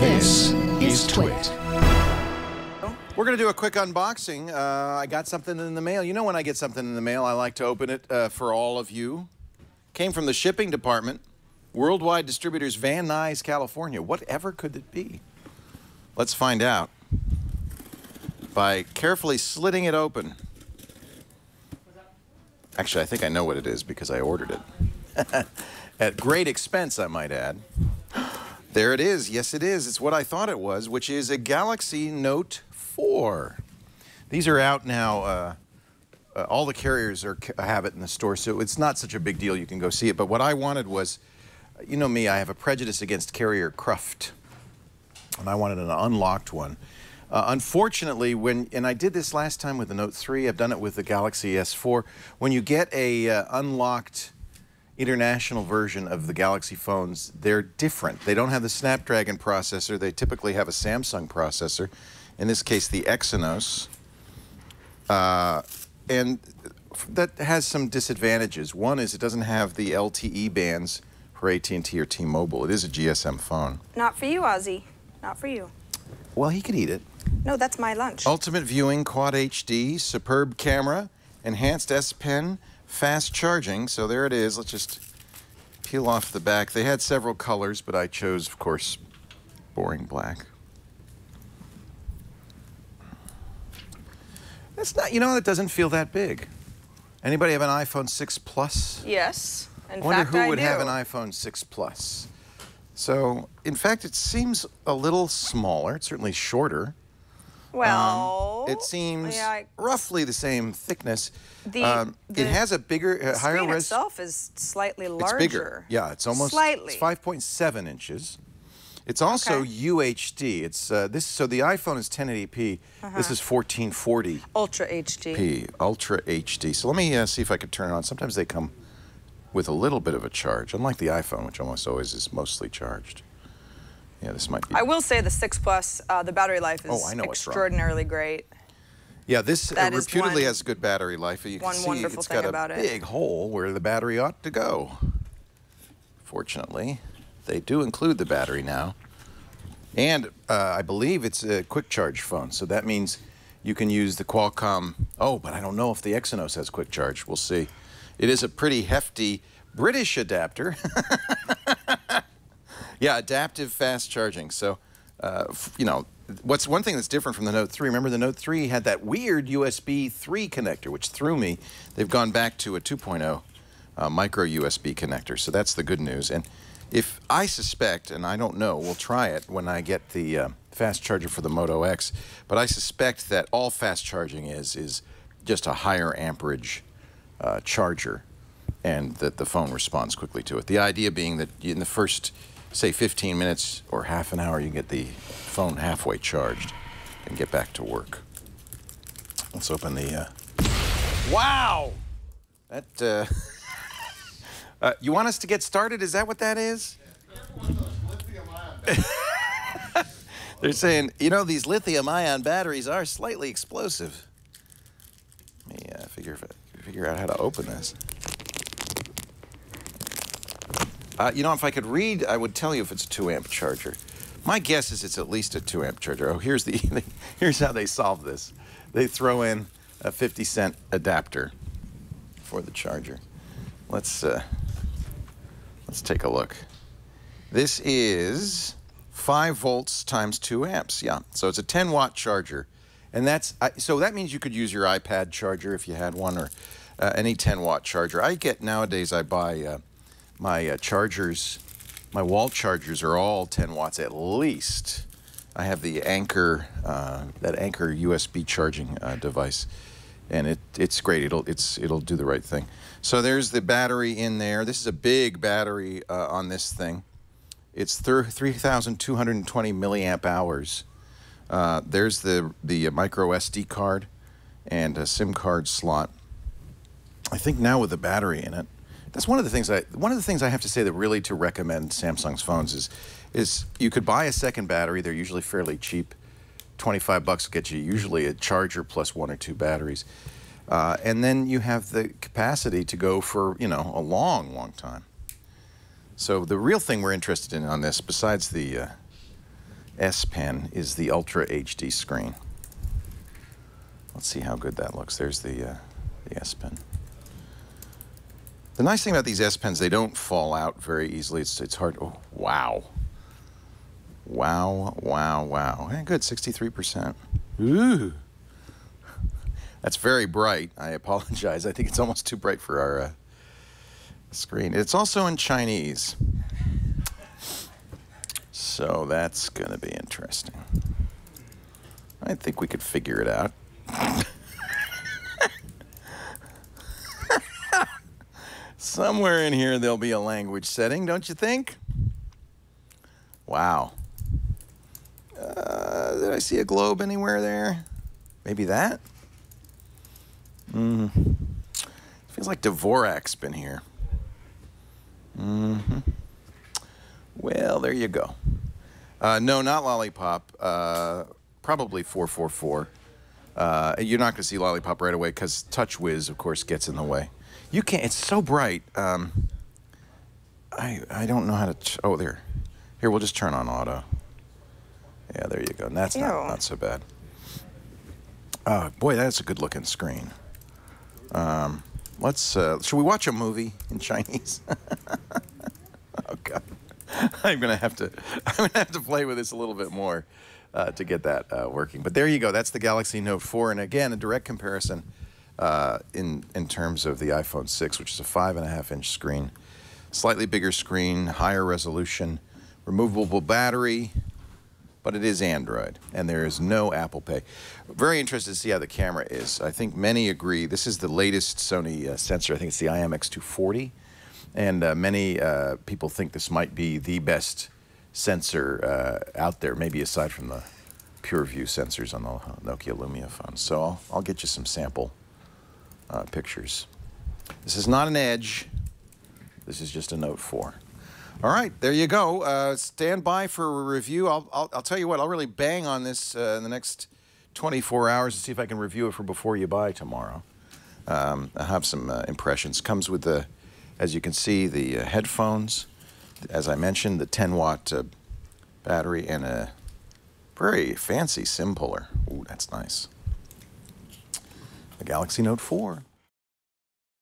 This is Twit. We're going to do a quick unboxing. I got something in the mail. You know when I get something in the mail, I like to open it for all of you. Came from the shipping department. Worldwide Distributors, Van Nuys, California. Whatever could it be? Let's find out by carefully slitting it open. Actually, I think I know what it is because I ordered it. At great expense, I might add. There it is. Yes, it is. It's what I thought it was, which is a Galaxy Note 4. These are out now. All the carriers have it in the store, so it's not such a big deal. You can go see it. But what I wanted was, you know me, I have a prejudice against carrier cruft, and I wanted an unlocked one. Unfortunately, and I did this last time with the Note 3, I've done it with the Galaxy S4, when you get a unlocked international version of the Galaxy phones, they're different. They don't have the Snapdragon processor. They typically have a Samsung processor, in this case the Exynos, and that has some disadvantages. One is it doesn't have the LTE bands for AT&T or T-Mobile. It is a GSM phone. Not for you, Ozzy. Not for you. Well, he could eat it. No, that's my lunch. Ultimate viewing, Quad HD, superb camera, enhanced S Pen, fast charging. So there it is. Let's just peel off the back. They had several colors, but I chose, of course, boring black. That's not, you know, that doesn't feel that big. Anybody have an iPhone 6 Plus? Yes. In I wonder fact, who would I have do. an iPhone 6 Plus. So, in fact, it seems a little smaller. It's certainly shorter. Well, it seems yeah, roughly the same thickness. The it has a bigger, higher screen res. itself is slightly larger. It's bigger. Yeah, it's almost slightly. It's 5.7 inches. It's also UHD. It's so the iPhone is 1080p. This is 1440. Ultra HD. Ultra HD. So let me see if I can turn it on. Sometimes they come with a little bit of a charge, unlike the iPhone, which almost always is mostly charged. Yeah, this might be. I will say the 6 Plus, the battery life is extraordinarily great. Yeah, this reputedly has good battery life. You can see it's got a big hole where the battery ought to go. Fortunately, they do include the battery now. And I believe it's a quick charge phone, so that means you can use the Qualcomm. Oh, but I don't know if the Exynos has quick charge. We'll see. It is a pretty hefty British adapter. Yeah, adaptive fast charging. So, you know, what's one thing that's different from the Note 3? Remember the Note 3 had that weird USB 3 connector, which threw me. They've gone back to a 2.0 micro USB connector. So that's the good news. And if I suspect, and I don't know, we'll try it when I get the fast charger for the Moto X, but I suspect that all fast charging is just a higher amperage charger, and that the phone responds quickly to it. The idea being that in the first, say, 15 minutes or half an hour, you get the phone halfway charged and get back to work. Let's open the... Wow! That... you want us to get started? Is that what that is? They're saying, you know, these lithium-ion batteries are slightly explosive. Let me figure out how to open this. You know, if I could read, I would tell you if it's a 2-amp charger. My guess is it's at least a 2-amp charger. Oh, here's here's how they solve this. They throw in a 50-cent adapter for the charger. Let's take a look. This is 5 volts times 2 amps. Yeah, so it's a 10-watt charger. And so that means you could use your iPad charger if you had one, or any 10-watt charger. Nowadays I buy my chargers, my wall chargers are all 10 watts at least. I have the Anchor, that Anchor USB charging device, and it's great. It'll do the right thing. So there's the battery in there. This is a big battery on this thing. It's 3,220 milliamp hours. There's the micro SD card and a SIM card slot. I think now with the battery in it, that's one of the things I have to say that really to recommend Samsung's phones is you could buy a second battery. They're usually fairly cheap. 25 bucks will get you usually a charger plus 1 or 2 batteries. And then you have the capacity to go for, you know, a long, long time. So the real thing we're interested in on this, besides the S Pen is the Ultra HD screen. Let's see how good that looks. There's the S Pen. The nice thing about these S Pens, they don't fall out very easily. It's hard. Oh, wow. Wow, wow, wow. Good, 63%. Ooh. That's very bright. I apologize. I think it's almost too bright for our screen. It's also in Chinese. So that's going to be interesting. I think we could figure it out. Somewhere in here there'll be a language setting, don't you think? Wow. Did I see a globe anywhere there? Maybe that? Feels like Dvorak's been here. Well, there you go. No, not Lollipop. Probably 444. You're not going to see Lollipop right away because TouchWiz, of course, gets in the way. You can't. It's so bright. I don't know how to. Oh, there. Here, we'll just turn on auto. Yeah, there you go. And that's not so bad. Boy, that's a good-looking screen. Should we watch a movie in Chinese? Oh God, I'm gonna have to play with this a little bit more to get that working. But there you go. That's the Galaxy Note 4, and again, a direct comparison in terms of the iPhone 6, which is a 5.5-inch screen, slightly bigger screen, higher resolution, removable battery. But it is Android, and there is no Apple Pay. Very interested to see how the camera is. I think many agree. This is the latest Sony sensor. I think it's the IMX240. And many people think this might be the best sensor out there, maybe aside from the PureView sensors on the Nokia Lumia phones. So I'll get you some sample pictures. This is not an Edge. This is just a Note 4. All right, there you go. Stand by for a review. I'll tell you what, I'll really bang on this in the next 24 hours to see if I can review it for before you buy tomorrow. I have some impressions. Comes with the, as you can see, the headphones. As I mentioned, the 10-watt battery and a very fancy SIM puller. Ooh, that's nice. The Galaxy Note 4.